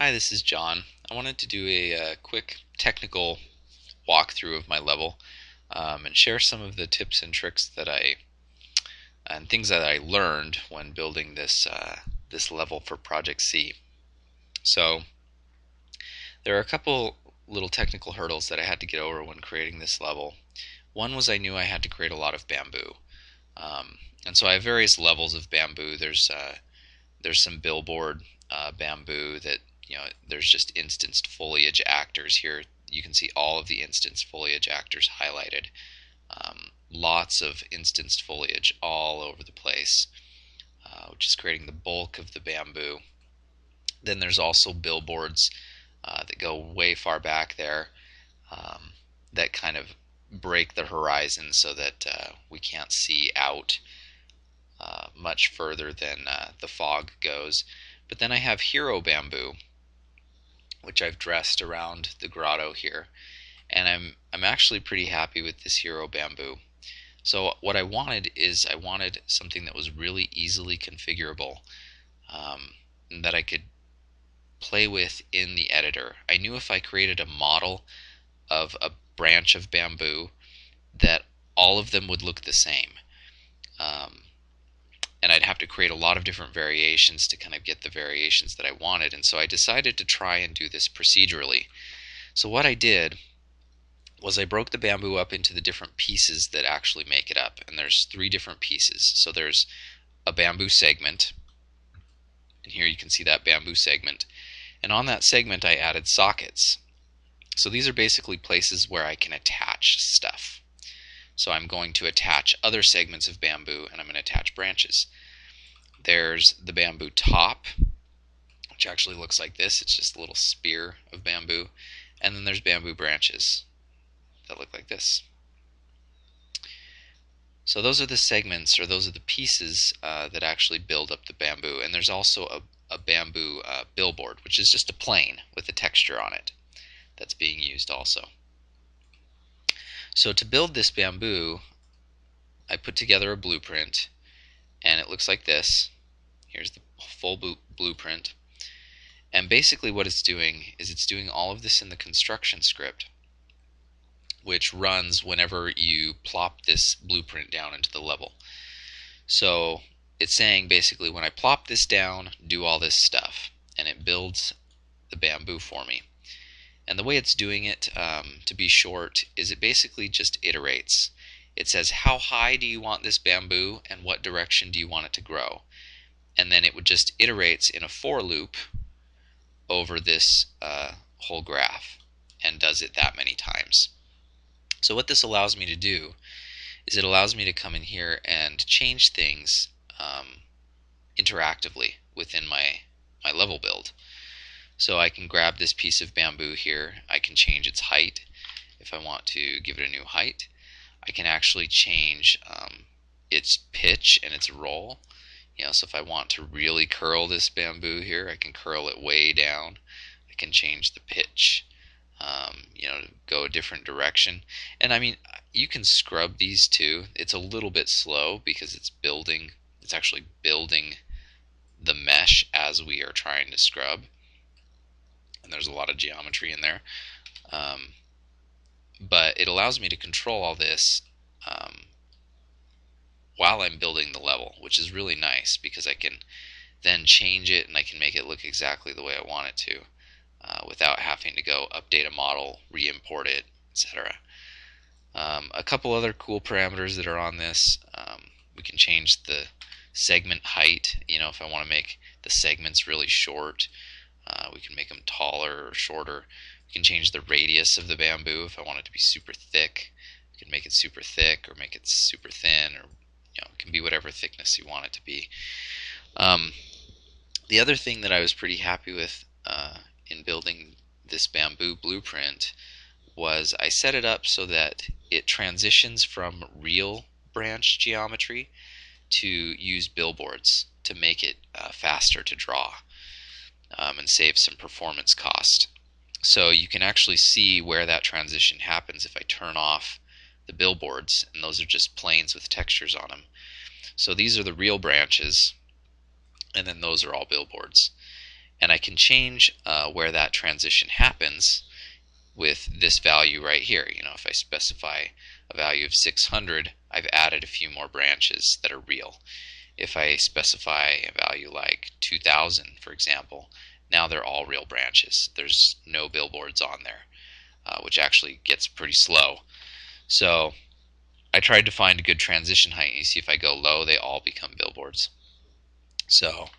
Hi, this is John. I wanted to do a quick technical walkthrough of my level and share some of the tips and tricks and things that I learned when building this level for Project C. So there are a couple little technical hurdles that I had to get over when creating this level. One was I knew I had to create a lot of bamboo, and so I have various levels of bamboo. There's some billboard bamboo that, there's just instanced foliage actors here. You can see all of the instanced foliage actors highlighted. Lots of instanced foliage all over the place, which is creating the bulk of the bamboo. Then there's also billboards that go way far back there, that kind of break the horizon so that we can't see out much further than the fog goes. But then I have hero bamboo, which I've dressed around the grotto here, and I'm actually pretty happy with this hero bamboo. So what I wanted something that was really easily configurable, that I could play with in the editor. I knew if I created a model of a branch of bamboo that all of them would look the same. And I'd have to create a lot of different variations to kind of get the variations that I wanted, and so I decided to try and do this procedurally. So what I did was I broke the bamboo up into the different pieces that actually make it up, and there's 3 different pieces. So there's a bamboo segment, and here you can see that bamboo segment, and on that segment I added sockets. So these are basically places where I can attach stuff. So I'm going to attach other segments of bamboo, and I'm going to attach branches. There's the bamboo top, which actually looks like this. It's just a little spear of bamboo. And then there's bamboo branches that look like this. So those are the segments, or those are the pieces that actually build up the bamboo. And there's also a bamboo billboard, which is just a plane with a texture on it that's being used also. So to build this bamboo, I put together a blueprint, and it looks like this. Here's the full blueprint. And basically what it's doing is it's doing all of this in the construction script, which runs whenever you plop this blueprint down into the level. So it's saying basically, when I plop this down, do all this stuff, and it builds the bamboo for me. And the way it's doing it, to be short, is it basically just iterates. It says, how high do you want this bamboo, and what direction do you want it to grow? And then it would just iterates in a for loop over this whole graph, and does it that many times. So what this allows me to do is it allows me to come in here and change things interactively within my level build. So I can grab this piece of bamboo here. I can change its height if I want to give it a new height. I can actually change its pitch and its roll. So if I want to really curl this bamboo here, I can curl it way down. I can change the pitch, to go a different direction. And I mean, you can scrub these too. It's a little bit slow because it's actually building the mesh as we are trying to scrub. And there's a lot of geometry in there, but it allows me to control all this while I'm building the level, which is really nice because I can then change it and I can make it look exactly the way I want it to, without having to go update a model, re-import it, etc. A couple other cool parameters that are on this, we can change the segment height. If I want to make the segments really short, we can make them taller or shorter. We can change the radius of the bamboo. If I want it to be super thick, we can make it super thick or make it super thin, or it can be whatever thickness you want it to be. The other thing that I was pretty happy with in building this bamboo blueprint was I set it up so that it transitions from real branch geometry to use billboards to make it faster to draw. And save some performance cost. So you can actually see where that transition happens if I turn off the billboards, and those are just planes with textures on them. So these are the real branches, and then those are all billboards. And I can change where that transition happens with this value right here. If I specify a value of 600, I've added a few more branches that are real. If I specify a value like 2000, for example, now they're all real branches. There's no billboards on there, which actually gets pretty slow. So I tried to find a good transition height. You see, if I go low, they all become billboards. So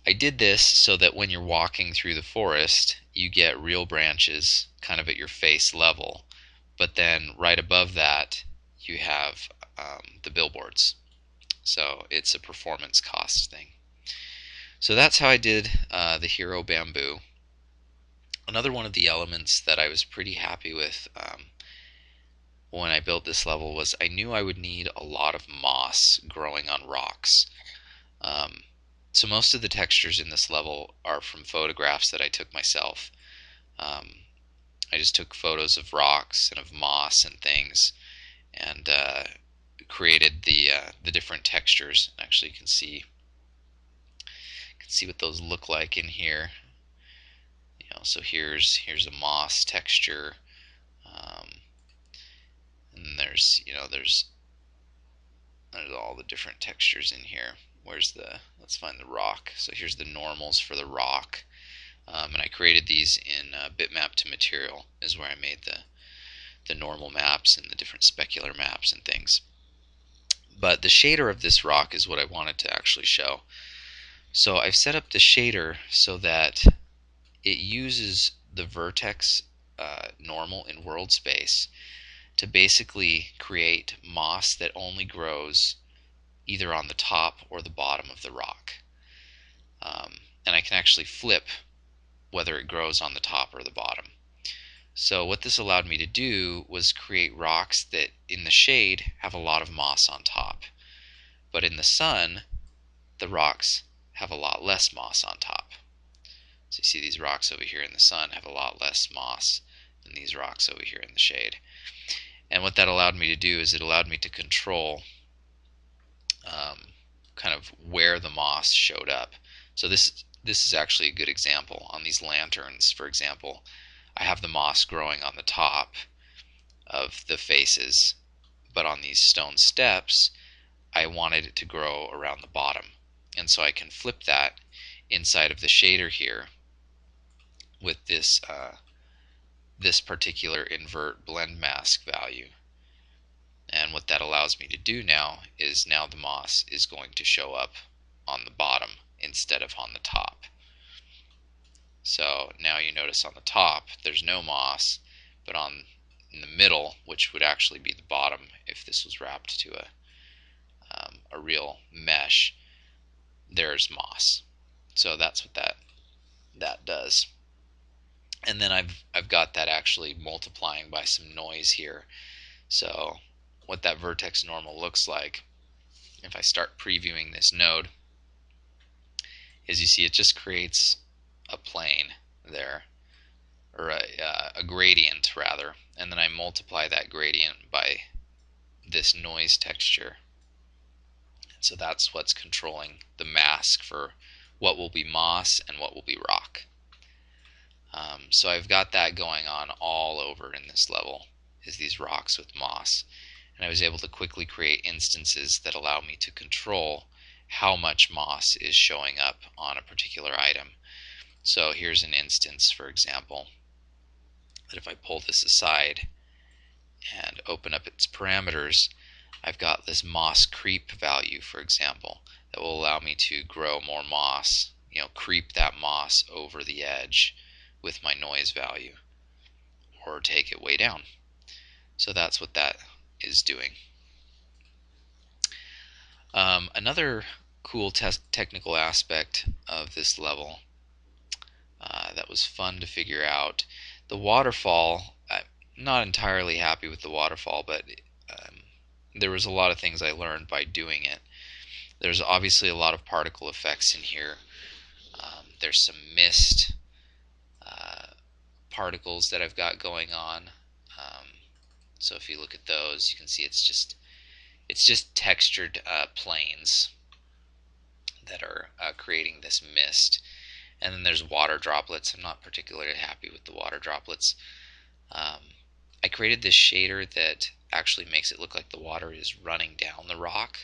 I did this so that when you're walking through the forest, you get real branches kind of at your face level, but then right above that, you have the billboards. So it's a performance cost thing. So that's how I did the Hero Bamboo. Another one of the elements that I was pretty happy with when I built this level was I knew I would need a lot of moss growing on rocks. So most of the textures in this level are from photographs that I took myself. I just took photos of rocks and of moss and things, and created the different textures. Actually, you can see what those look like in here. So here's a moss texture, and there's all the different textures in here. Let's find the rock. So here's the normals for the rock, and I created these in bitmap to material is where I made the normal maps and the different specular maps and things. But the shader of this rock is what I wanted to actually show. So I've set up the shader so that it uses the vertex normal in world space to basically create moss that only grows either on the top or the bottom of the rock. And I can actually flip whether it grows on the top or the bottom. So what this allowed me to do was create rocks that in the shade have a lot of moss on top, but in the sun the rocks have a lot less moss on top. So you see these rocks over here in the sun have a lot less moss than these rocks over here in the shade. And what that allowed me to do is it allowed me to control kind of where the moss showed up. So this is actually a good example. On these lanterns, for example, I have the moss growing on the top of the faces, but on these stone steps I wanted it to grow around the bottom. And so I can flip that inside of the shader here with this this particular invert blend mask value. And what that allows me to do now is the moss is going to show up on the bottom instead of on the top. So now you notice on the top there's no moss, but in the middle, which would actually be the bottom if this was wrapped to a real mesh, there's moss. So that's what that does. And then I've got that actually multiplying by some noise here. So what that vertex normal looks like, if I start previewing this node, is you see it just creates a plane there, or a gradient rather, and then I multiply that gradient by this noise texture. And so that's what's controlling the mask for what will be moss and what will be rock. So I've got that going on all over in this level, is these rocks with moss. And I was able to quickly create instances that allow me to control how much moss is showing up on a particular item. So here's an instance, for example, that if I pull this aside and open up its parameters, I've got this moss creep value, for example, that will allow me to grow more moss, creep that moss over the edge with my noise value, or take it way down. So that's what that is doing. Another cool technical aspect of this level that was fun to figure out, the waterfall. I'm not entirely happy with the waterfall, but there was a lot of things I learned by doing it. There's obviously a lot of particle effects in here. There's some mist particles that I've got going on. So if you look at those, you can see it's just textured planes that are creating this mist. And then there's water droplets. I'm not particularly happy with the water droplets. I created this shader that actually makes it look like the water is running down the rock,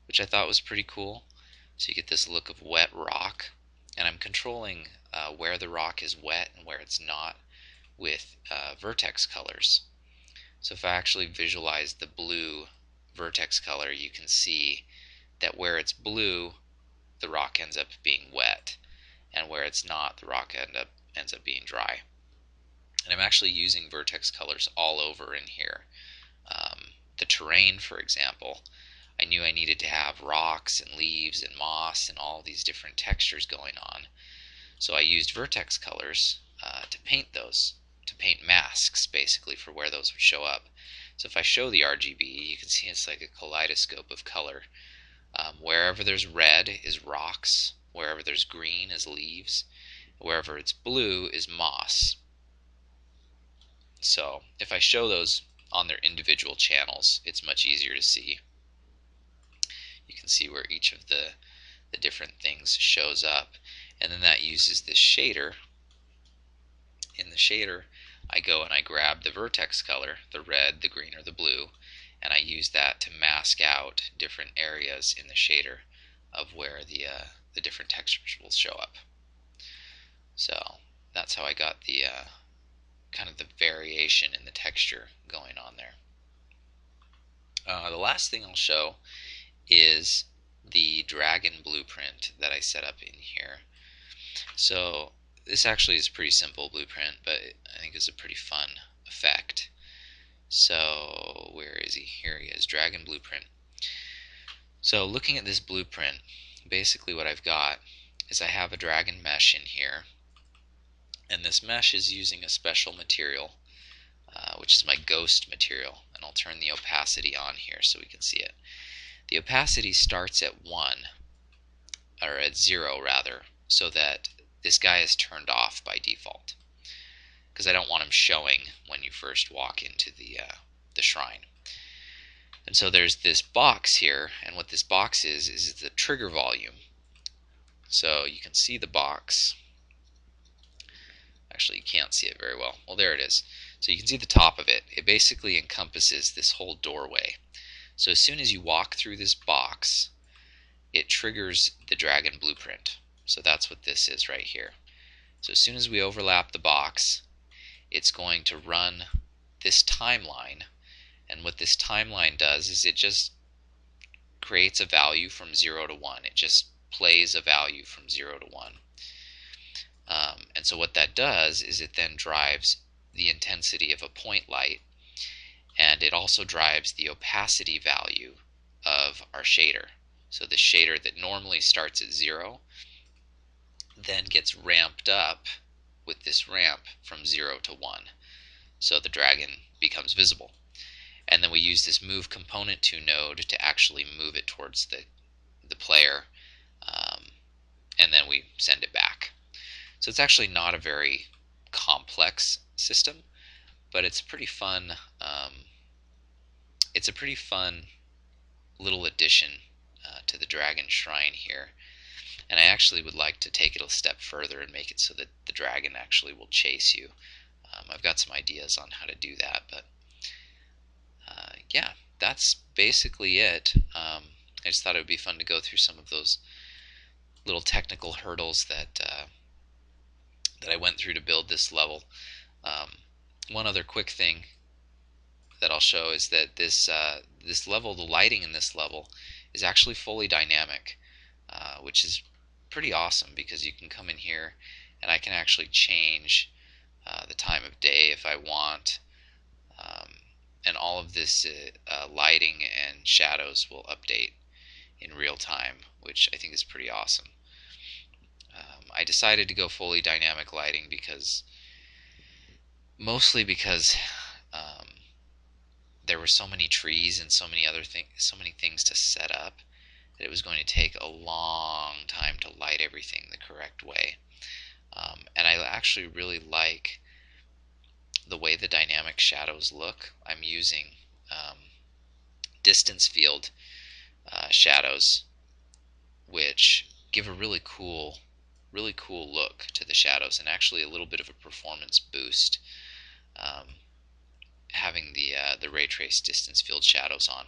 which I thought was pretty cool. So you get this look of wet rock, and I'm controlling where the rock is wet and where it's not with vertex colors. So if I actually visualize the blue vertex color, you can see that where it's blue, the rock ends up being wet, and where it's not, the rock ends up being dry. And I'm actually using vertex colors all over in here. The terrain, for example, I knew I needed to have rocks and leaves and moss and all these different textures going on. So I used vertex colors to paint those, to paint masks basically for where those would show up. So if I show the RGB, you can see it's like a kaleidoscope of color. Wherever there's red is rocks, wherever there's green is leaves, wherever it's blue is moss. So if I show those on their individual channels, it's much easier to see. You can see where each of the different things shows up, and then that uses this shader. In the shader, I go and I grab the vertex color, the red, the green, or the blue, and I use that to mask out different areas in the shader of where the different textures will show up. So that's how I got the kind of the variation in the texture going on there. The last thing I'll show is the dragon blueprint that I set up in here. So this actually is a pretty simple blueprint, but I think it's a pretty fun effect. So where is he? Here he is, dragon blueprint. So looking at this blueprint, basically what I've got is I have a dragon mesh in here, and this mesh is using a special material, which is my ghost material, and I'll turn the opacity on here so we can see it. The opacity starts at 1, or at 0 rather, so that this guy is turned off by default, because I don't want him showing when you first walk into the shrine. And so there's this box here, and what this box is the trigger volume. So you can see the box. Actually, you can't see it very well. Well, there it is. So you can see the top of it. It basically encompasses this whole doorway. So as soon as you walk through this box, it triggers the dragon blueprint. So that's what this is right here. So as soon as we overlap the box, it's going to run this timeline, and what this timeline does is it just creates a value from 0 to 1. It just plays a value from 0 to 1. And so what that does is it then drives the intensity of a point light, and it also drives the opacity value of our shader. So the shader that normally starts at 0 then gets ramped up with this ramp from 0 to 1. So the dragon becomes visible. And then we use this move component to node to actually move it towards the player, and then we send it back. So it's actually not a very complex system, but it's pretty fun. It's a pretty fun little addition to the dragon shrine here. And I actually would like to take it a step further and make it so that the dragon actually will chase you. I've got some ideas on how to do that, but yeah, that's basically it. I just thought it would be fun to go through some of those little technical hurdles that I went through to build this level. One other quick thing that I'll show is that this level, the lighting in this level, is actually fully dynamic, which is pretty awesome because you can come in here and I can actually change the time of day if I want, and all of this lighting and shadows will update in real time, which I think is pretty awesome. I decided to go fully dynamic lighting mostly because there were so many trees and so many things to set up that it was going to take a long time to light everything the correct way. And I actually really like the way the dynamic shadows look. I'm using distance field shadows, which give a really cool really cool look to the shadows, and actually a little bit of a performance boost, um, having the ray trace distance field shadows on.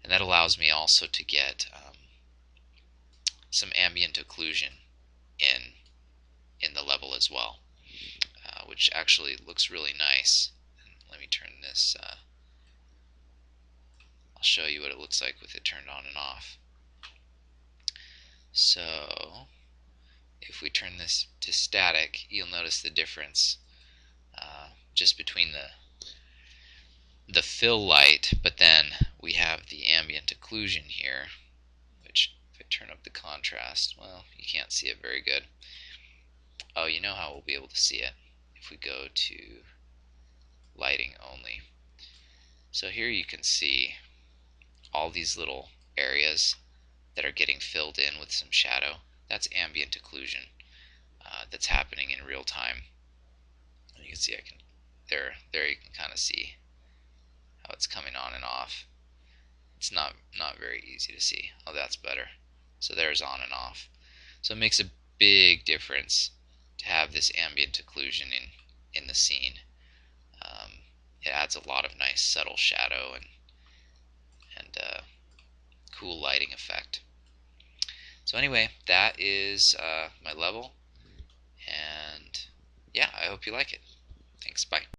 And that allows me also to get some ambient occlusion in the level as well, which actually looks really nice. And let me turn this. I'll show you what it looks like with it turned on and off. So if we turn this to static, you'll notice the difference just between the fill light, but then we have the ambient occlusion here, which if I turn up the contrast, well, you can't see it very good. Oh, you know how we'll be able to see it if we go to lighting only. So here you can see all these little areas that are getting filled in with some shadow. That's ambient occlusion that's happening in real time. And you can see there you can kind of see how it's coming on and off. It's not very easy to see. Oh, that's better. So there's on and off. So it makes a big difference to have this ambient occlusion in the scene. It adds a lot of nice subtle shadow and cool lighting effect. So anyway, that is my level, and yeah, I hope you like it. Thanks, bye.